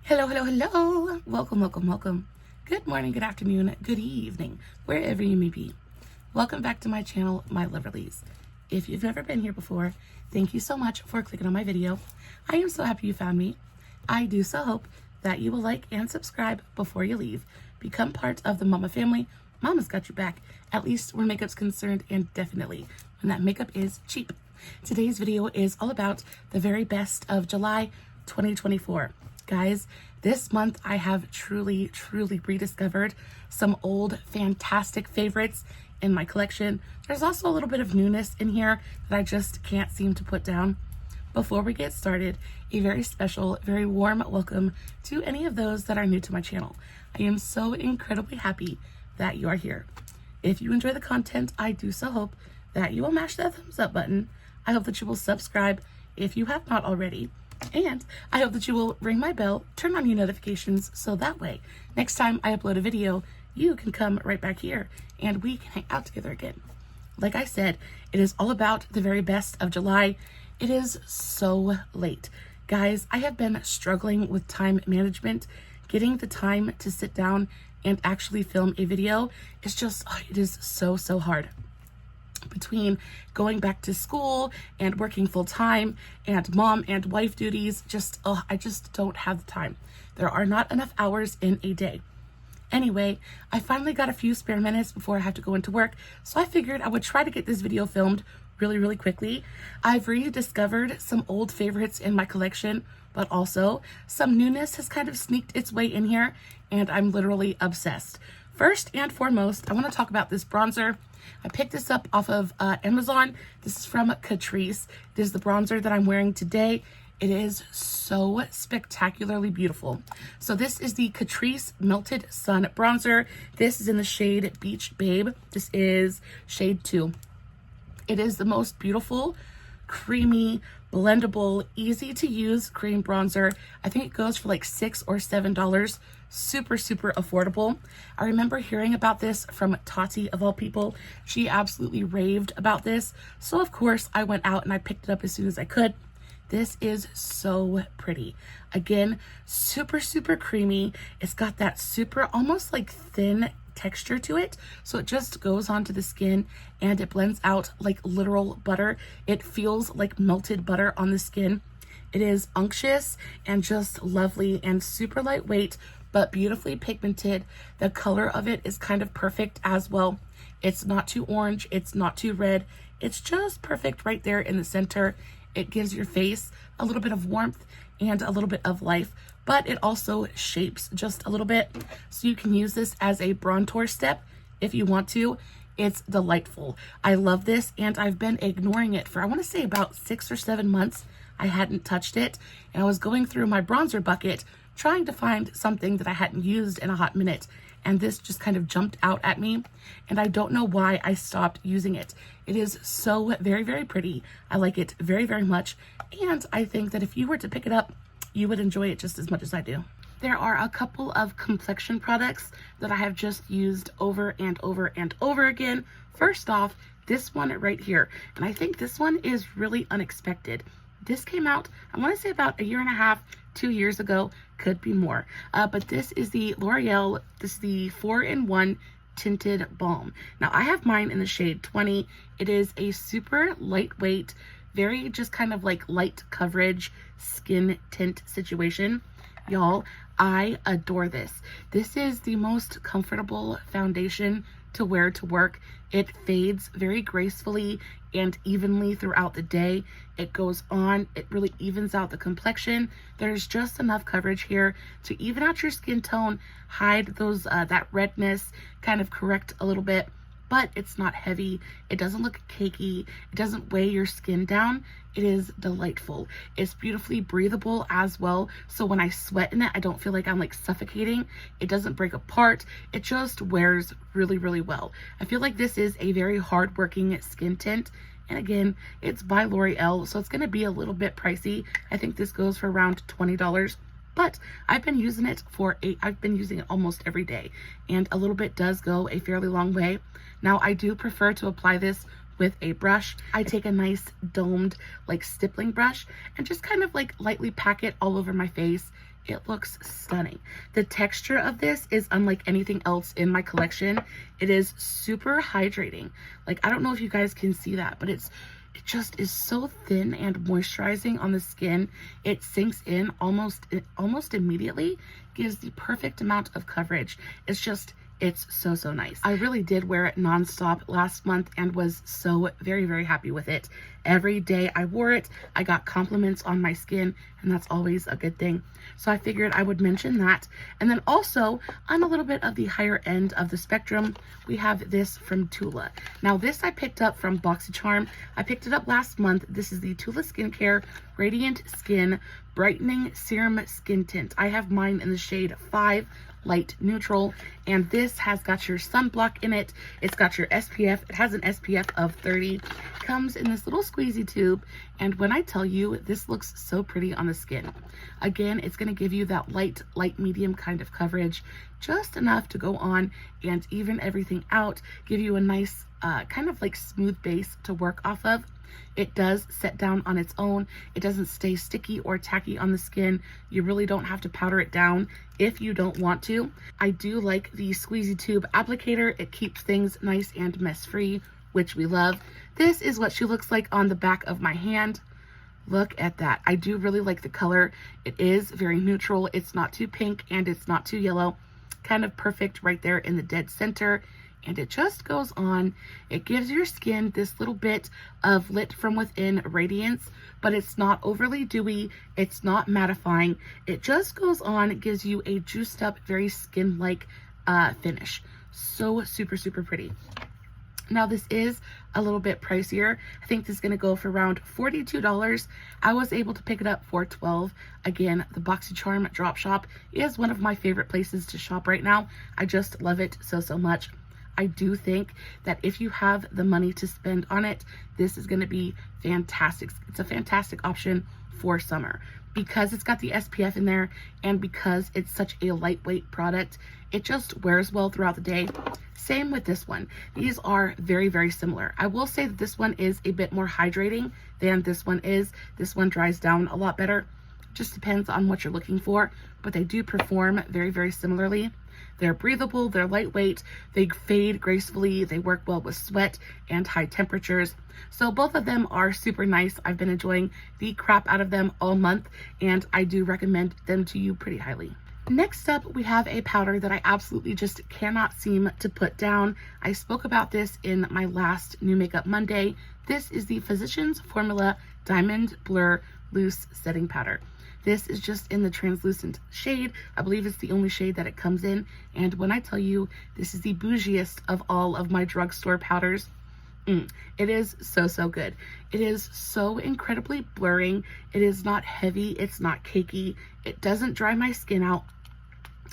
Hello, hello, hello. Welcome, welcome, welcome. Good morning, good afternoon, good evening, wherever you may be. Welcome back to my channel, My Loverlies. If you've never been here before, thank you so much for clicking on my video. I am so happy you found me. I do so hope that you will like and subscribe before you leave. Become part of the Mama family. Mama's got your back, at least where makeup's concerned, and definitely when that makeup is cheap. Today's video is all about the very best of July 2024. Guys, this month I have truly rediscovered some old fantastic favorites in my collection. There's also a little bit of newness in here that I just can't seem to put down. Before we get started, a very special, very warm welcome to any of those that are new to my channel. I am so incredibly happy that you are here. If you enjoy the content, I do so hope that you will mash that thumbs up button. I hope that you will subscribe if you have not already. And I hope that you will ring my bell, turn on your notifications, so that way, next time I upload a video, you can come right back here and we can hang out together again. Like I said, it is all about the very best of July. It is so late. Guys, I have been struggling with time management. Getting the time to sit down and actually film a video is just, it is so hard. Between going back to school and working full-time and mom and wife duties, I just don't have the time. There are not enough hours in a day. Anyway, I finally got a few spare minutes before I have to go into work, so I figured I would try to get this video filmed really quickly. I've rediscovered some old favorites in my collection, but also some newness has kind of sneaked its way in here, and I'm literally obsessed. First and foremost, I want to talk about this bronzer. I picked this up off of Amazon. This is from Catrice. It is the bronzer that I'm wearing today. It is so spectacularly beautiful. So this is the Catrice Melted Sun Bronzer. This is in the shade Beach Babe. This is shade 2. It is the most beautiful, creamy, blendable, easy to use cream bronzer. I think it goes for like $6 or $7. Super affordable. I remember hearing about this from Tati of all people. She absolutely raved about this. So of course I went out and I picked it up as soon as I could. This is so pretty. Again, super creamy. It's got that super almost like thin texture to it, so it just goes onto the skin and it blends out like literal butter. It feels like melted butter on the skin. It is unctuous and just lovely and super lightweight, but beautifully pigmented. The color of it is kind of perfect as well. It's not too orange, it's not too red. It's just perfect right there in the center. It gives your face a little bit of warmth and a little bit of life, but it also shapes just a little bit. So you can use this as a bronzer step if you want to. It's delightful. I love this, and I've been ignoring it for, I want to say, about 6 or 7 months. I hadn't touched it, and I was going through my bronzer bucket trying to find something that I hadn't used in a hot minute, and this just kind of jumped out at me, and I don't know why I stopped using it. It is so very pretty. I like it very much, and I think that if you were to pick it up, you would enjoy it just as much as I do. There are a couple of complexion products that I have just used over and over again. First off, this one right here, and I think this one is really unexpected. This came out, I want to say, about 1.5 years, 2 years ago, could be more. But this is the L'Oreal, this is the 4-in-1 Tinted Balm. Now I have mine in the shade 20. It is a super lightweight, very just kind of like light coverage skin tint situation. Y'all, I adore this. This is the most comfortable foundation to wear to work. It fades very gracefully and evenly throughout the day. It goes on, it really evens out the complexion. There's just enough coverage here to even out your skin tone, hide those that redness, kind of correct a little bit, but it's not heavy. It doesn't look cakey. It doesn't weigh your skin down. It is delightful. It's beautifully breathable as well. So when I sweat in it, I don't feel like I'm like suffocating. It doesn't break apart. It just wears really well. I feel like this is a very hard-working skin tint. And again, it's by L'Oreal, so it's going to be a little bit pricey. I think this goes for around $20. But I've been using it almost every day, and a little bit does go a fairly long way. Now I do prefer to apply this with a brush. I take a nice domed like stippling brush and just kind of like lightly pack it all over my face. It looks stunning. The texture of this is unlike anything else in my collection. It is super hydrating. Like, I don't know if you guys can see that, but it just is so thin and moisturizing on the skin. It sinks in almost immediately, gives the perfect amount of coverage. It's so nice. I really did wear it nonstop last month and was so very happy with it. Every day I wore it, I got compliments on my skin, and that's always a good thing. So I figured I would mention that. And then also, on a little bit of the higher end of the spectrum, we have this from Tula. Now this I picked up from BoxyCharm. I picked it up last month. This is the Tula Skincare Radiant Skin Brightening Serum Skin Tint. I have mine in the shade 5 Light Neutral, and this has got your sunblock in it. It's got your SPF. It has an SPF of 30. Comes in this little squeezy tube, and when I tell you, this looks so pretty on the skin. Again, it's going to give you that light medium kind of coverage, just enough to go on and even everything out, give you a nice kind of like smooth base to work off of. It does set down on its own. It doesn't stay sticky or tacky on the skin. You really don't have to powder it down if you don't want to. I do like the squeezy tube applicator. It keeps things nice and mess free, which we love. This is what she looks like on the back of my hand. Look at that. I do really like the color. It is very neutral. It's not too pink and it's not too yellow. Kind of perfect right there in the dead center. And it just goes on. It gives your skin this little bit of lit from within radiance, but it's not overly dewy. It's not mattifying. It just goes on. It gives you a juiced up, very skin-like finish. So super pretty. Now this is a little bit pricier. I think this is going to go for around $42. I was able to pick it up for $12. Again, the BoxyCharm drop shop is one of my favorite places to shop right now. I just love it so much. I do think that if you have the money to spend on it, this is going to be fantastic. It's a fantastic option for summer because it's got the SPF in there and because it's such a lightweight product. It just wears well throughout the day. Same with this one. These are very similar. I will say that this one is a bit more hydrating than this one is. This one dries down a lot better. Just depends on what you're looking for, but they do perform very similarly. They're breathable, they're lightweight, they fade gracefully, they work well with sweat and high temperatures. So both of them are super nice. I've been enjoying the crap out of them all month, and I do recommend them to you pretty highly. Next up, we have a powder that I absolutely just cannot seem to put down. I spoke about this in my last New Makeup Monday. This is the Physicians Formula Diamond Blur Loose Setting Powder. This is just in the translucent shade. I believe it's the only shade that it comes in. And when I tell you, this is the bougiest of all of my drugstore powders. It is so good. It is so incredibly blurring. It is not heavy. It's not cakey. It doesn't dry my skin out.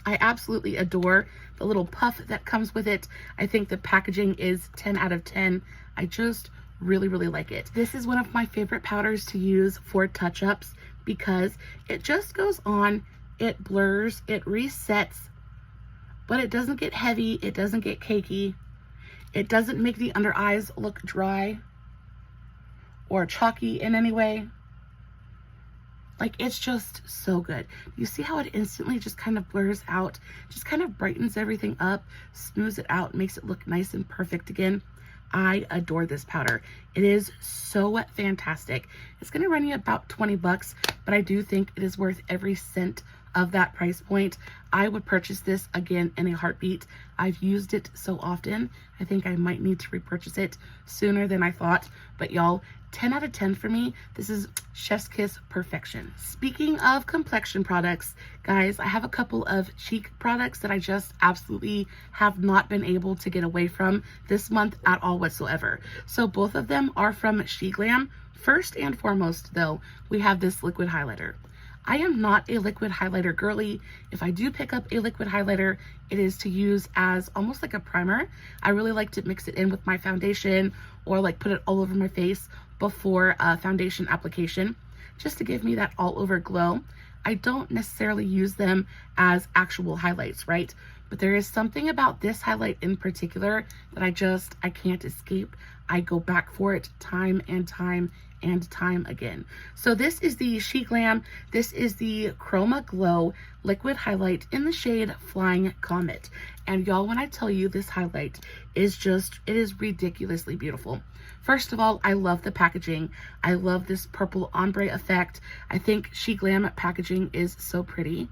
I absolutely adore the little puff that comes with it. I think the packaging is 10 out of 10. I just really like it. This is one of my favorite powders to use for touch-ups because it just goes on, it blurs, it resets, but it doesn't get heavy, it doesn't get cakey, it doesn't make the under eyes look dry or chalky in any way. Like, it's just so good. You see how it instantly just kind of blurs out, just kind of brightens everything up, smooths it out, makes it look nice and perfect again. I adore this powder. It is so fantastic. It's going to run you about 20 bucks, but I do think it is worth every cent of that price point. I would purchase this again in a heartbeat. I've used it so often. I think I might need to repurchase it sooner than I thought, but y'all, 10 out of 10 for me. This is chef's kiss perfection. Speaking of complexion products, guys, I have a couple of cheek products that I just absolutely have not been able to get away from this month at all whatsoever. So both of them are from SheGlam. First and foremost though, we have this liquid highlighter. I am not a liquid highlighter girly. If I do pick up a liquid highlighter, it is to use as almost like a primer. I really like to mix it in with my foundation or like put it all over my face before a foundation application, just to give me that all over glow. I don't necessarily use them as actual highlights, right? But there is something about this highlight in particular that I can't escape. I go back for it time and time and time again. So this is the SheGlam. This is the Chroma Glow liquid highlight in the shade Flying Comet. And y'all, when I tell you this highlight is just, it is ridiculously beautiful. First of all, I love the packaging. I love this purple ombre effect. I think SheGlam packaging is so pretty.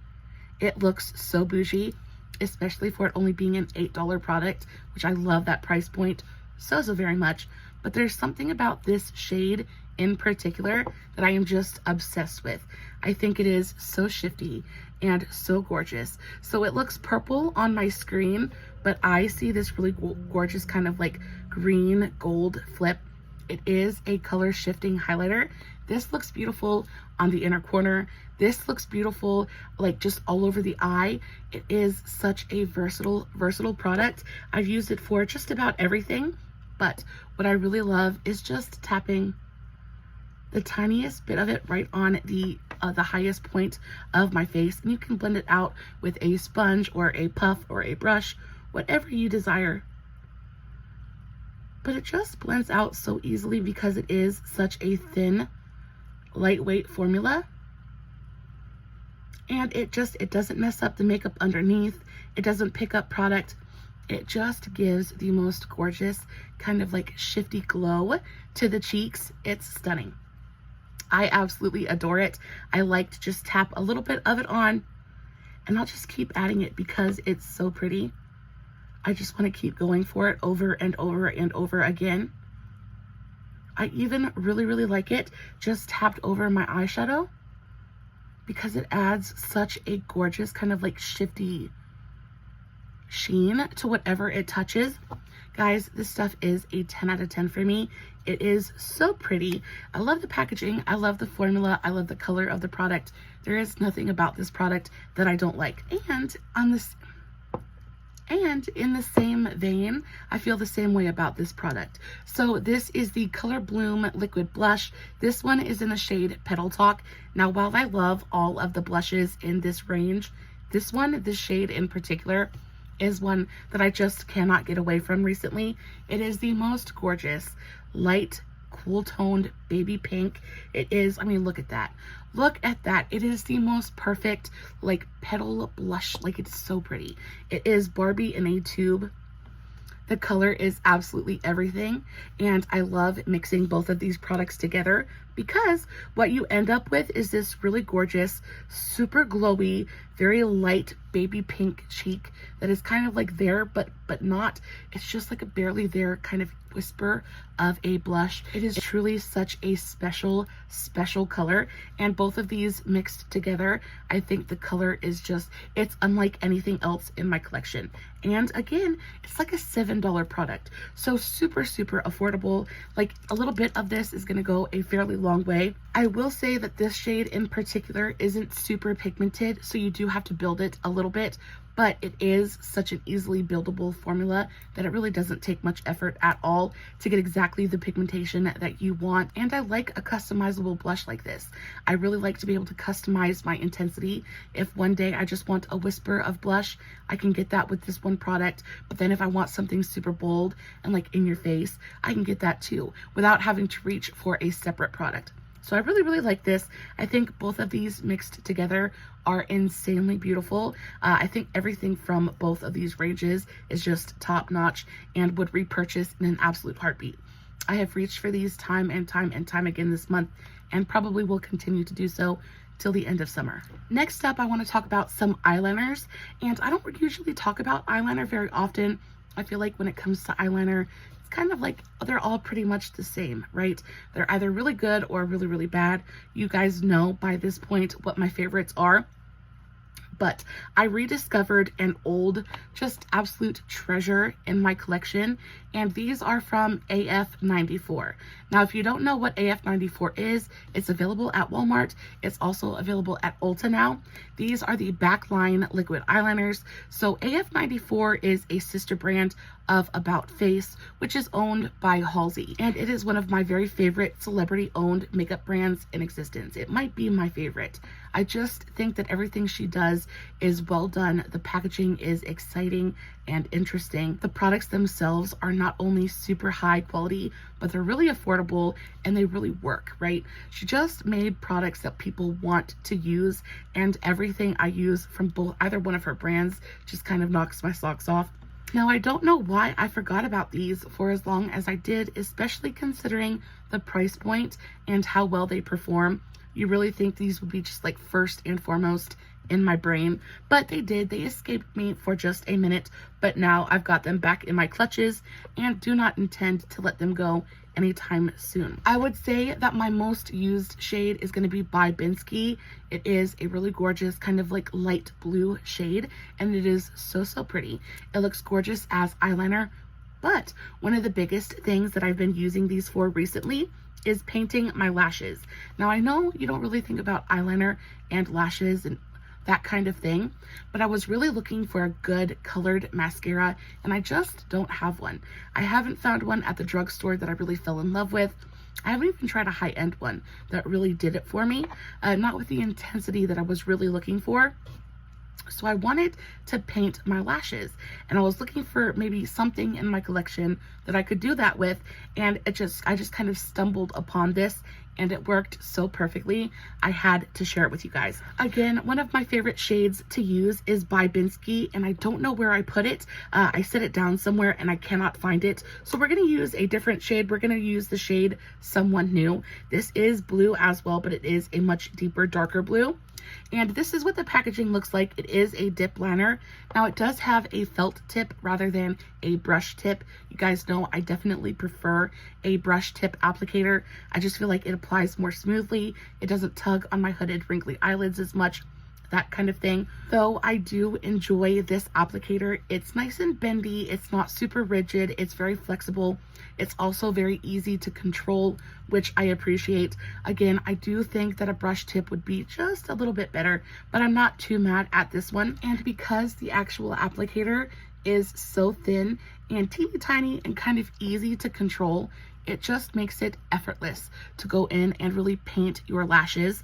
It looks so bougie, especially for it only being an $8 product, which I love that price point so very much. But there's something about this shade in particular that I am just obsessed with. I think it is so shifty and so gorgeous. So it looks purple on my screen, but I see this really gorgeous kind of like green gold flip. It is a color shifting highlighter. This looks beautiful on the inner corner. This looks beautiful like just all over the eye. It is such a versatile product. I've used it for just about everything, but what I really love is just tapping the tiniest bit of it right on the highest point of my face, and you can blend it out with a sponge or a puff or a brush, whatever you desire. But it just blends out so easily because it is such a thin, lightweight formula. And it doesn't mess up the makeup underneath. It doesn't pick up product. It just gives the most gorgeous kind of like shifty glow to the cheeks. It's stunning. I absolutely adore it. I like to just tap a little bit of it on, and I'll just keep adding it because it's so pretty. I just want to keep going for it over and over and over again. I even really like it just tapped over my eyeshadow because it adds such a gorgeous kind of like shifty sheen to whatever it touches. Guys, this stuff is a 10 out of 10 for me. It is so pretty. I love the packaging. I love the formula. I love the color of the product. There is nothing about this product that I don't like. And in the same vein, I feel the same way about this product. So this is the Color Bloom Liquid Blush. This one is in the shade Petal Talk. Now, while I love all of the blushes in this range, this shade in particular, is one that I just cannot get away from recently. It is the most gorgeous, light, cool toned baby pink. It is, I mean, look at that. Look at that. It is the most perfect, like, petal blush. Like, it's so pretty. It is Barbie in a tube. The color is absolutely everything, and I love mixing both of these products together because what you end up with is this really gorgeous, super glowy, very light baby pink cheek that is kind of like there, but not. It's just like a barely there kind of whisper of a blush. It is truly such a special color, and both of these mixed together, I think the color is just, it's unlike anything else in my collection. And again, it's like a $7 product, so super affordable. Like, a little bit of this is going to go a fairly long way. I will say that this shade in particular isn't super pigmented, so you do have to build it a little bit, but it is such an easily buildable formula that it really doesn't take much effort at all to get exactly the pigmentation that you want. And I like a customizable blush like this. I really like to be able to customize my intensity. If one day I just want a whisper of blush, I can get that with this one product. But then if I want something super bold and like in your face, I can get that too without having to reach for a separate product. So I really like this. I think both of these mixed together are insanely beautiful. I think everything from both of these ranges is just top notch and would repurchase in an absolute heartbeat. I have reached for these time and time again this month, and probably will continue to do so till the end of summer. Next up, I want to talk about some eyeliners, and I don't usually talk about eyeliner very often. I feel like when it comes to eyeliner, kind of like they're all pretty much the same, right? They're either really good or really bad. You guys know by this point what my favorites are. But I rediscovered an old, just absolute treasure in my collection, and these are from AF94. Now, if you don't know what AF94 is, it's available at Walmart. It's also available at Ulta now. These are the Backline liquid eyeliners. So AF94 is a sister brand of About Face, which is owned by Halsey, and it is one of my very favorite celebrity-owned makeup brands in existence. It might be my favorite. I just think that everything she does is well done. The packaging is exciting and interesting. The products themselves are not only super high quality, but they're really affordable and they really work, right? She just made products that people want to use, and everything I use from either one of her brands just kind of knocks my socks off. Now, I don't know why I forgot about these for as long as I did, especially considering the price point and how well they perform. You really think these would be just like first and foremost in my brain, but they did. They escaped me for just a minute, but now I've got them back in my clutches and do not intend to let them go anytime soon. I would say that my most used shade is going to be by Binsky. It is a really gorgeous kind of like light blue shade, and it is so pretty. It looks gorgeous as eyeliner, but one of the biggest things that I've been using these for recently is painting my lashes. Now, I know you don't really think about eyeliner and lashes and that kind of thing, but I was really looking for a good colored mascara, and I just don't have one. I haven't found one at the drugstore that I really fell in love with. I haven't even tried a high-end one that really did it for me, not with the intensity that I was really looking for. So I wanted to paint my lashes, and I was looking for maybe something in my collection that I could do that with, and I just kind of stumbled upon this, and it worked so perfectly. I had to share it with you guys. Again, one of my favorite shades to use is by Binsky, and I don't know where I put it. I set it down somewhere and I cannot find it. So we're gonna use a different shade. We're gonna use the shade Someone New. This is blue as well, but it is a much deeper, darker blue. And this is what the packaging looks like. It is a dip liner. Now, it does have a felt tip rather than a brush tip. You guys know I definitely prefer a brush tip applicator. I just feel like it applies more smoothly. It doesn't tug on my hooded, wrinkly eyelids as much, that kind of thing. Though I do enjoy this applicator. It's nice and bendy. It's not super rigid. It's very flexible. It's also very easy to control, which I appreciate. Again, I do think that a brush tip would be just a little bit better, but I'm not too mad at this one. And because the actual applicator is so thin and teeny tiny and kind of easy to control, it just makes it effortless to go in and really paint your lashes.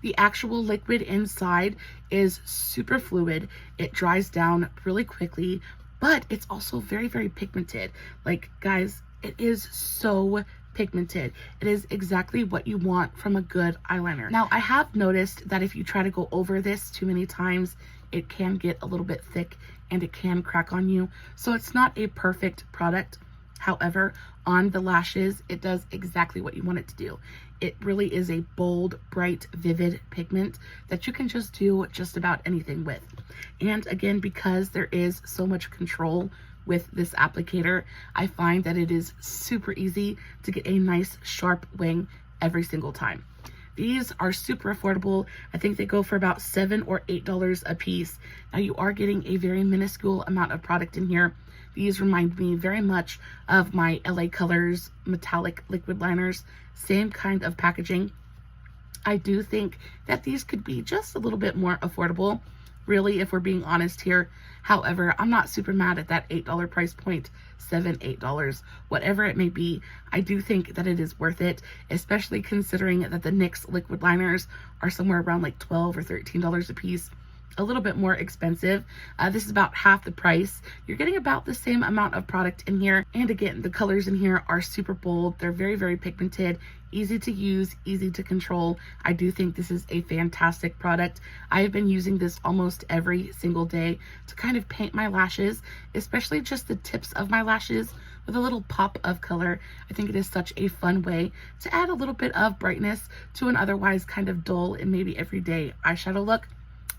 The actual liquid inside is super fluid. It dries down really quickly, but it's also very pigmented. Like, guys, it is so pigmented. It is exactly what you want from a good eyeliner. Now, I have noticed that if you try to go over this too many times, it can get a little bit thick and it can crack on you. So it's not a perfect product. However, on the lashes, it does exactly what you want it to do. It really is a bold, bright, vivid pigment that you can just do just about anything with. And again, because there is so much control with this applicator, I find that it is super easy to get a nice sharp wing every single time. These are super affordable. I think they go for about $7 or $8 a piece. Now, you are getting a very minuscule amount of product in here. These remind me very much of my LA Colors metallic liquid liners. Same kind of packaging. I do think that these could be just a little bit more affordable, really, if we're being honest here. However, I'm not super mad at that $8 price point, $7, $8, whatever it may be. I do think that it is worth it, especially considering that the NYX liquid liners are somewhere around like $12 or $13 a piece. A little bit more expensive. This is about half the price. You're getting about the same amount of product in here. And again, the colors in here are super bold. They're very pigmented, easy to use, easy to control. I do think this is a fantastic product. I have been using this almost every single day to kind of paint my lashes, especially just the tips of my lashes with a little pop of color. I think it is such a fun way to add a little bit of brightness to an otherwise kind of dull and maybe everyday eyeshadow look.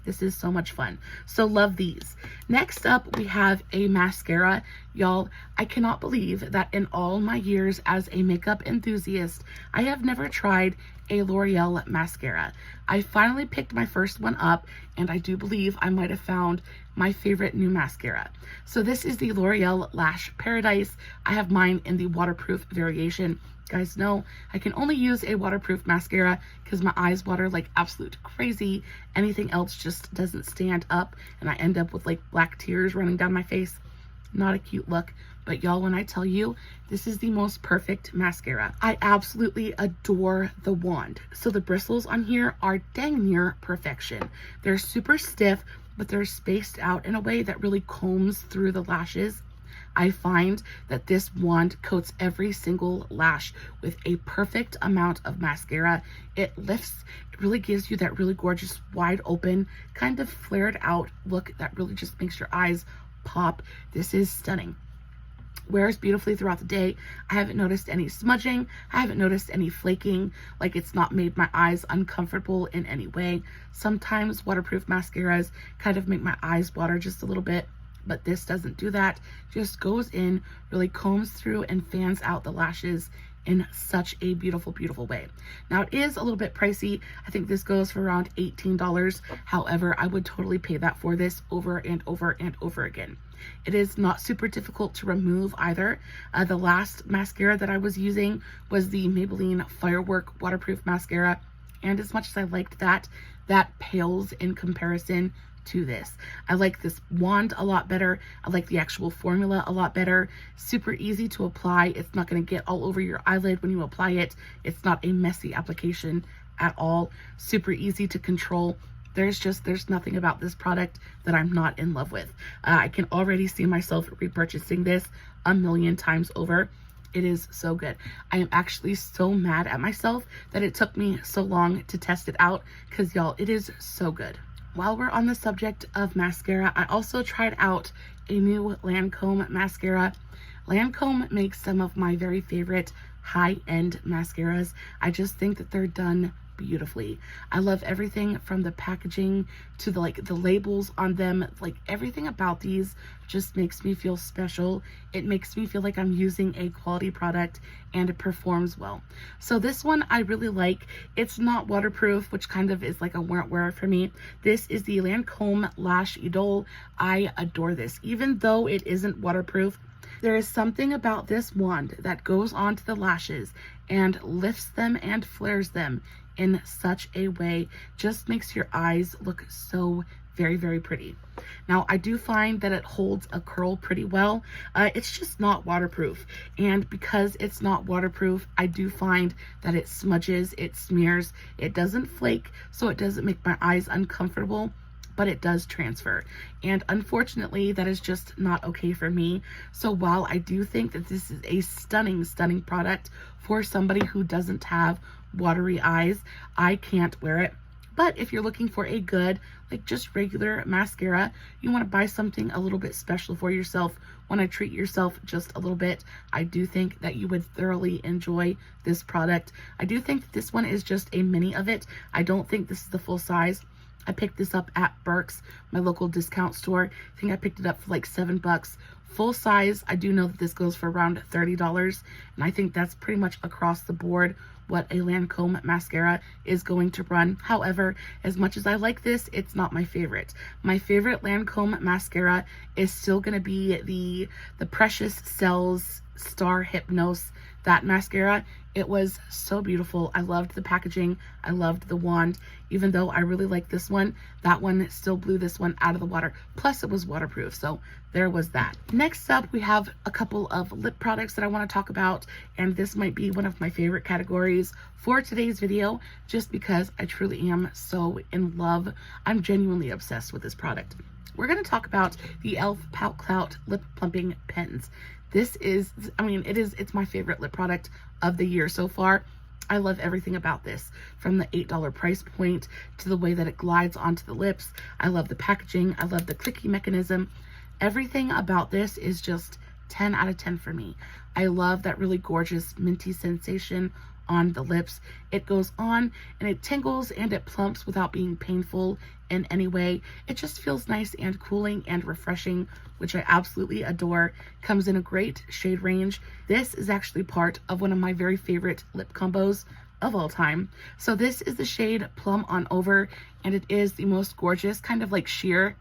This is so much fun. So love these. Next up, we have a mascara. Y'all, I cannot believe that in all my years as a makeup enthusiast, I have never tried a L'Oreal mascara. I finally picked my first one up, and I do believe I might have found my favorite new mascara. So this is the L'Oreal Lash Paradise. I have mine in the waterproof variation. Guys know I can only use a waterproof mascara because my eyes water like absolute crazy. Anything else just doesn't stand up, and I end up with like black tears running down my face. Not a cute look, but But y'all, when I tell you, this is the most perfect mascara. I absolutely adore the wand. So the bristles on here are dang near perfection. They're super stiff, but they're spaced out in a way that really combs through the lashes. I find that this wand coats every single lash with a perfect amount of mascara. It lifts, it really gives you that really gorgeous, wide open, kind of flared out look that really just makes your eyes pop. This is stunning. Wears beautifully throughout the day. I haven't noticed any smudging. I haven't noticed any flaking. Like, it's not made my eyes uncomfortable in any way. Sometimes waterproof mascaras kind of make my eyes water just a little bit, but this doesn't do that. Just goes in, really combs through and fans out the lashes in such a beautiful, beautiful way. Now, it is a little bit pricey. I think this goes for around $18. However, I would totally pay that for this over and over and over again. It is not super difficult to remove either. The last mascara that I was using was the Maybelline Firework Waterproof Mascara. And as much as I liked that, that pales in comparison to this. I like this wand a lot better. I like the actual formula a lot better. Super easy to apply. It's not going to get all over your eyelid when you apply it. It's not a messy application at all. Super easy to control. There's nothing about this product that I'm not in love with. I can already see myself repurchasing this a million times over. It is so good. I am actually so mad at myself that it took me so long to test it out, because y'all, it is so good. While we're on the subject of mascara, I also tried out a new Lancome mascara. Lancome makes some of my very favorite high-end mascaras. I just think that they're done beautifully. I love everything from the packaging to the labels on them. Like, everything about these just makes me feel special. It makes me feel like I'm using a quality product, and it performs well. So this one I really like. It's not waterproof, which kind of is like a wear for me. This is the Lancome Lash Idole. I adore this. Even though it isn't waterproof, there is something about this wand that goes onto the lashes and lifts them and flares them in such a way, just makes your eyes look so very, very pretty. Now, I do find that it holds a curl pretty well. It's just not waterproof. And because it's not waterproof, I do find that it smudges, it smears, it doesn't flake, so it doesn't make my eyes uncomfortable, but it does transfer. And unfortunately, that is just not okay for me. So while I do think that this is a stunning, stunning product for somebody who doesn't have watery eyes, I can't wear it. But if you're looking for a good, like just regular mascara, you want to buy something a little bit special for yourself, want to treat yourself just a little bit, I do think that you would thoroughly enjoy this product. I do think that this one is just a mini of it. I don't think this is the full size. I picked this up at Burke's, my local discount store. I think I picked it up for like $7. Full size, I do know that this goes for around $30, and I think that's pretty much across the board what a Lancome mascara is going to run. However, as much as I like this, it's not my favorite. My favorite Lancome mascara is still going to be the Precious Cells Star Hypnose, that mascara. It was so beautiful. I loved the packaging. I loved the wand. Even though I really like this one, that one still blew this one out of the water. Plus, it was waterproof, so there was that. Next up, we have a couple of lip products that I want to talk about, and this might be one of my favorite categories for today's video, just because I truly am so in love. I'm genuinely obsessed with this product. We're going to talk about the e.l.f. Pout Clout Lip Plumping Pens. This is, it's my favorite lip product of the year so far. I love everything about this, from the $8 price point to the way that it glides onto the lips. I love the packaging. I love the clicky mechanism. Everything about this is just 10 out of 10 for me. I love that really gorgeous minty sensation on the lips. It goes on and it tingles and it plumps without being painful in any way. It just feels nice and cooling and refreshing, which I absolutely adore. Comes in a great shade range. This is actually part of one of my very favorite lip combos of all time. So this is the shade Plum on Over, and it is the most gorgeous kind of like sheer.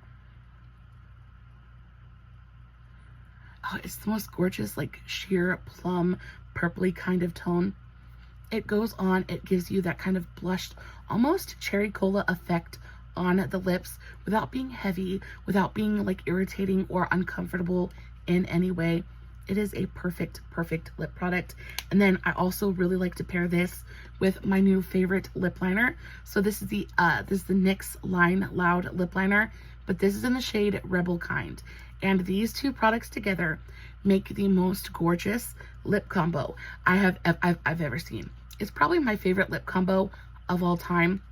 Oh, it's the most gorgeous like sheer plum purpley kind of tone. It goes on, it gives you that kind of blushed, almost cherry cola effect on the lips without being heavy, without being like irritating or uncomfortable in any way. It is a perfect lip product. And then I also really like to pair this with my new favorite lip liner. So this is the NYX Line Loud lip liner, but this is in the shade Rebel Kind. And these two products together make the most gorgeous lip combo I've ever seen. It's probably my favorite lip combo of all time.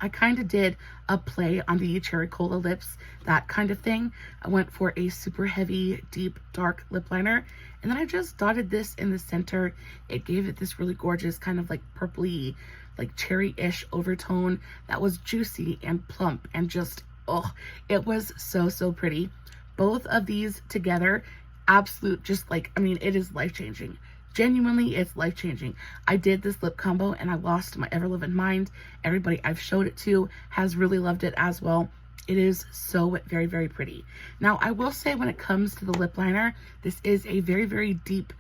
I kind of did a play on the Cherry Cola lips, that kind of thing. I went for a super heavy, deep, dark lip liner, and then I just dotted this in the center. It gave it this really gorgeous kind of like purpley, like cherry-ish overtone that was juicy and plump and just, oh, it was so pretty. Both of these together, absolute, just like, I mean, it is life-changing. Genuinely, it's life-changing. I did this lip combo and I lost my ever-loving mind. Everybody I've showed it to has really loved it as well. It is so very pretty. Now, I will say when it comes to the lip liner, this is a very deep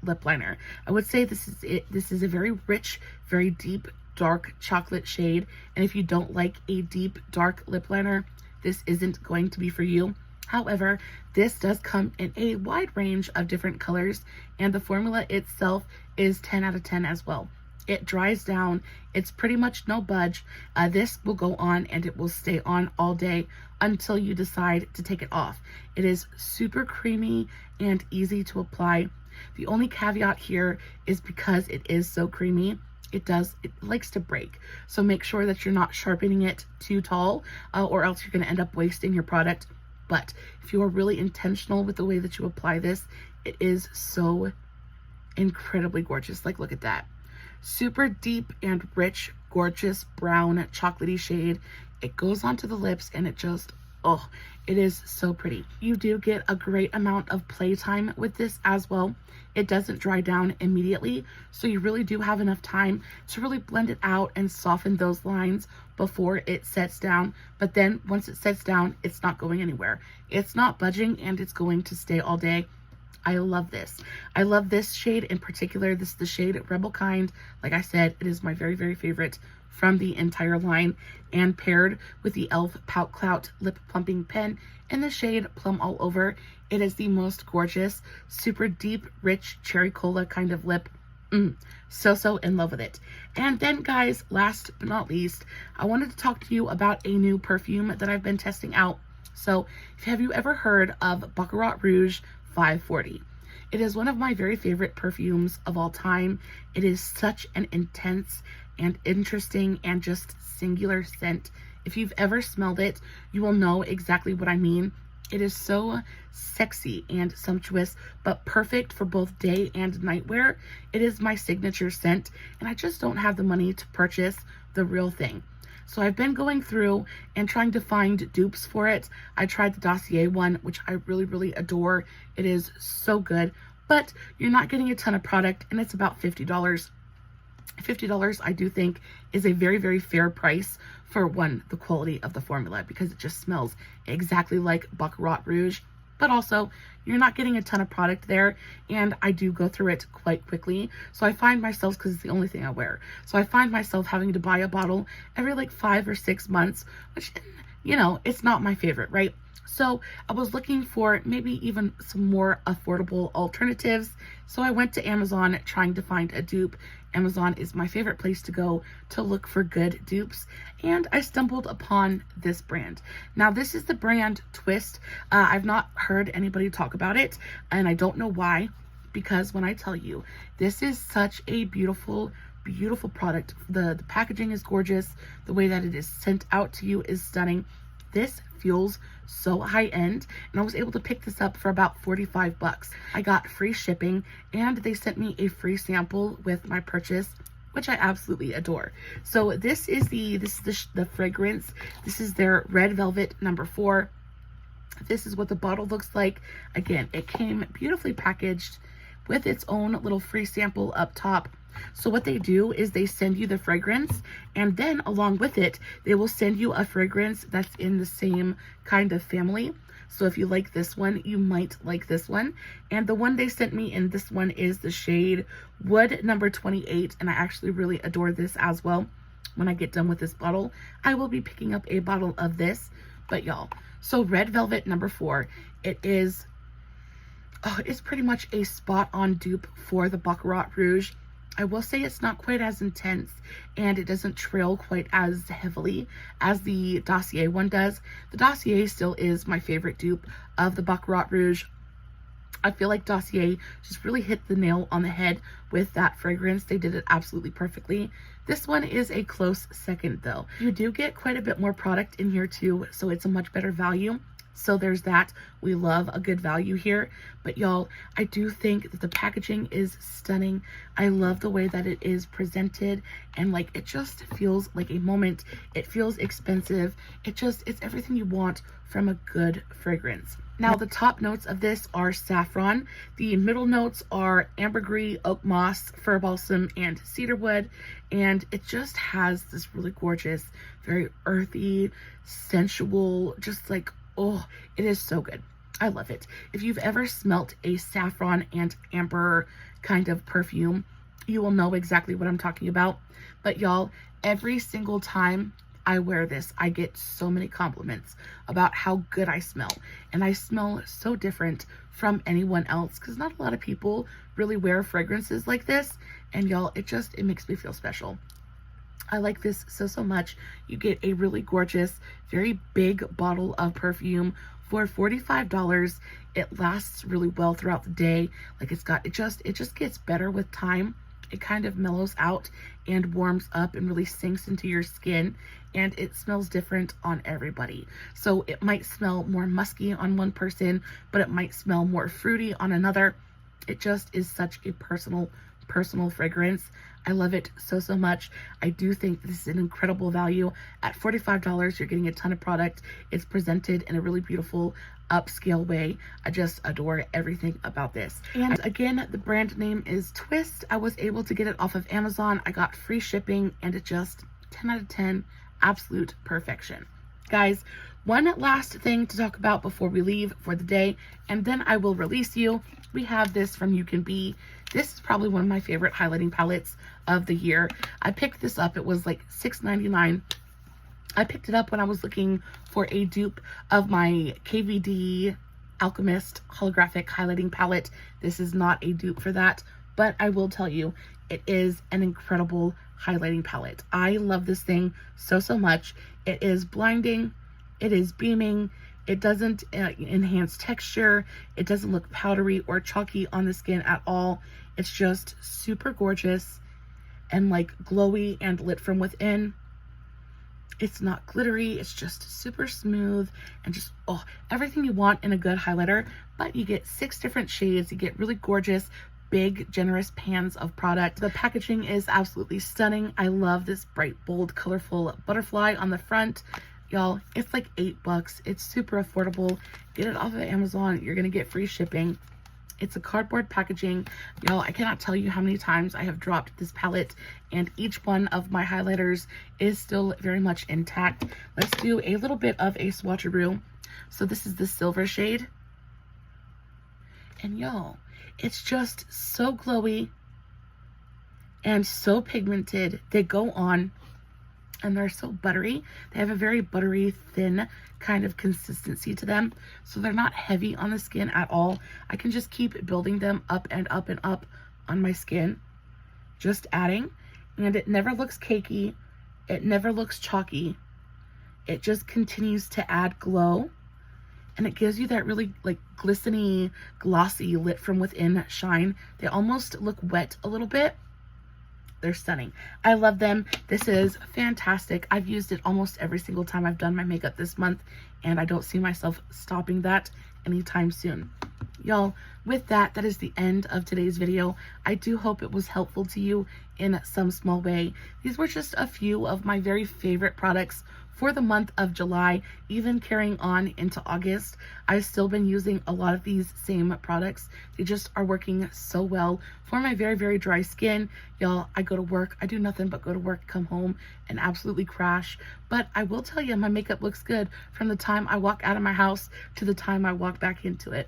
lip liner. I would say this is a very rich, very deep, dark chocolate shade. And if you don't like a deep, dark lip liner, this isn't going to be for you. However, this does come in a wide range of different colors, and the formula itself is 10 out of 10 as well. It dries down. It's pretty much no budge. This will go on and it will stay on all day until you decide to take it off. It is super creamy and easy to apply. The only caveat here is because it is so creamy, it likes to break. So make sure that you're not sharpening it too tall, or else you're going to end up wasting your product. But if you are really intentional with the way that you apply this, it is so incredibly gorgeous. Like, look at that. Super deep and rich, gorgeous brown chocolatey shade. It goes onto the lips and it just, oh, it is so pretty. You do get a great amount of playtime with this as well. It doesn't dry down immediately, so you really do have enough time to really blend it out and soften those lines before it sets down. But then once it sets down, it's not going anywhere. It's not budging and it's going to stay all day. I love this. I love this shade in particular. This is the shade Rebel Kind. Like I said, it is my very favorite from the entire line, and paired with the e.l.f. Pout Clout Lip Plumping Pen in the shade Plum All Over. It is the most gorgeous, super deep, rich cherry cola kind of lip. So in love with it. And then guys, last but not least, I wanted to talk to you about a new perfume that I've been testing out. So have you ever heard of Baccarat Rouge 540? It is one of my very favorite perfumes of all time. It is such an intense and interesting and just singular scent. If you've ever smelled it, you will know exactly what I mean. It is so sexy and sumptuous, but perfect for both day and night wear. It is my signature scent, and I just don't have the money to purchase the real thing. So I've been going through and trying to find dupes for it. I tried the Dossier one, which I really adore. It is so good, but you're not getting a ton of product, and it's about $50. $50 I do think is a very fair price for one, the quality of the formula, because it just smells exactly like Baccarat Rouge, but also you're not getting a ton of product there, and I do go through it quite quickly. So I find myself, because it's the only thing I wear, so I find myself having to buy a bottle every like 5 or 6 months, which, you know, it's not my favorite, right? So I was looking for maybe even some more affordable alternatives. So I went to Amazon trying to find a dupe. Amazon is my favorite place to go to look for good dupes. And I stumbled upon this brand. Now this is the brand Twist. I've not heard anybody talk about it, and I don't know why, because when I tell you, this is such a beautiful product. The packaging is gorgeous. The way that it is sent out to you is stunning. This feels so high-end, and I was able to pick this up for about 45 bucks. I got free shipping, and they sent me a free sample with my purchase, which I absolutely adore. So this is the fragrance. This is their Red Velvet number 4. This is what the bottle looks like. Again, it came beautifully packaged with its own little free sample up top. So what they do is they send you the fragrance, and then along with it, they will send you a fragrance that's in the same kind of family. So if you like this one, you might like this one. And the one they sent me in this one is the shade Wood number 28, and I actually really adore this as well. When I get done with this bottle, I will be picking up a bottle of this. But y'all, so Red Velvet number 4, it is, It's pretty much a spot-on dupe for the Baccarat Rouge. I will say it's not quite as intense, and it doesn't trail quite as heavily as the Dossier one does. The Dossier still is my favorite dupe of the Baccarat Rouge. I feel like Dossier just really hit the nail on the head with that fragrance. They did it absolutely perfectly. This one is a close second though. You do get quite a bit more product in here too, so it's a much better value. So there's that. We love a good value here. But y'all, I do think that the packaging is stunning. I love the way that it is presented, and like it just feels like a moment. It feels expensive. It's everything you want from a good fragrance. Now the top notes of this are saffron. The middle notes are ambergris, oak moss, fir balsam, and cedarwood. And it just has this really gorgeous, very earthy, sensual, just like, oh, it is so good. I love it. If you've ever smelt a saffron and amber kind of perfume, you will know exactly what I'm talking about. But y'all, every single time I wear this, I get so many compliments about how good I smell. And I smell so different from anyone else because not a lot of people really wear fragrances like this. And y'all, it makes me feel special. I like this so much. You get a really gorgeous, very big bottle of perfume for $45. It lasts really well throughout the day. Like it just gets better with time. It kind of mellows out and warms up and really sinks into your skin, and it smells different on everybody. So it might smell more musky on one person, but it might smell more fruity on another. It just is such a personal fragrance. I love it so much. I do think this is an incredible value. At $45, you're getting a ton of product. It's presented in a really beautiful upscale way. I just adore everything about this. And again, the brand name is Twist. I was able to get it off of Amazon. I got free shipping, and it just 10 out of 10, absolute perfection. Guys, one last thing to talk about before we leave for the day, and then I will release you. We have this from You Can Be. This is probably one of my favorite highlighting palettes of the year. I picked this up. It was like $6.99. I picked it up when I was looking for a dupe of my KVD Alchemist holographic highlighting palette. This is not a dupe for that, but I will tell you, it is an incredible highlighting palette. I love this thing so much. It is blinding. It is beaming. It doesn't enhance texture. It doesn't look powdery or chalky on the skin at all. It's just super gorgeous and like glowy and lit from within. It's not glittery. It's just super smooth and just, oh, everything you want in a good highlighter. But you get 6 different shades. You get really gorgeous, big, generous pans of product. The packaging is absolutely stunning. I love this bright, bold, colorful butterfly on the front. Y'all, it's like $8. It's super affordable. Get it off of Amazon. You're gonna get free shipping. It's a cardboard packaging. Y'all, I cannot tell you how many times I have dropped this palette, and each one of my highlighters is still very much intact. Let's do a little bit of a swatcheroo. So this is the silver shade. And y'all, it's just so glowy and so pigmented. They go on and they're so buttery. They have a very buttery, thin kind of consistency to them. So they're not heavy on the skin at all. I can just keep building them up and up and up on my skin. Just adding. And it never looks cakey. It never looks chalky. It just continues to add glow. And it gives you that really like glistening, glossy, lit from within shine. They almost look wet a little bit. They're stunning. I love them. This is fantastic. I've used it almost every single time I've done my makeup this month, and I don't see myself stopping that anytime soon. Y'all, with that, that is the end of today's video. I do hope it was helpful to you in some small way. These were just a few of my very favorite products for the month of July, even carrying on into August. I've still been using a lot of these same products. They just are working so well for my very, very dry skin. Y'all, I go to work. I do nothing but go to work, come home, and absolutely crash. But I will tell you, my makeup looks good from the time I walk out of my house to the time I walk back into it.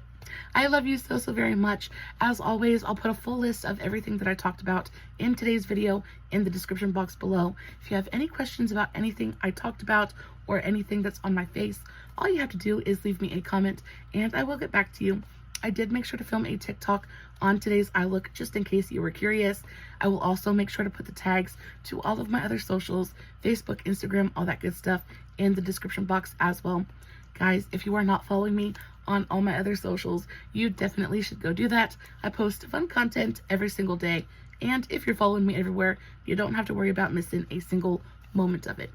I love you so very much. As always, I'll put a full list of everything that I talked about in today's video in the description box below. If you have any questions about anything I talked about or anything that's on my face, all you have to do is leave me a comment and I will get back to you. I did make sure to film a TikTok on today's eye look just in case you were curious. I will also make sure to put the tags to all of my other socials, Facebook, Instagram, all that good stuff in the description box as well. Guys, if you are not following me on all my other socials, you definitely should go do that. I post fun content every single day, and if you're following me everywhere, you don't have to worry about missing a single moment of it.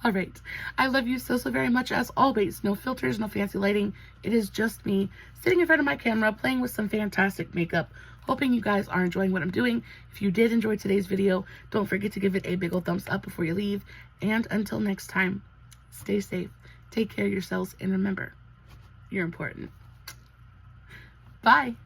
All right, I love you so very much as always. No filters, no fancy lighting. It is just me sitting in front of my camera playing with some fantastic makeup, hoping you guys are enjoying what I'm doing. If you did enjoy today's video, don't forget to give it a big old thumbs up before you leave, and until next time, stay safe, take care of yourselves, and remember, you're important. Bye.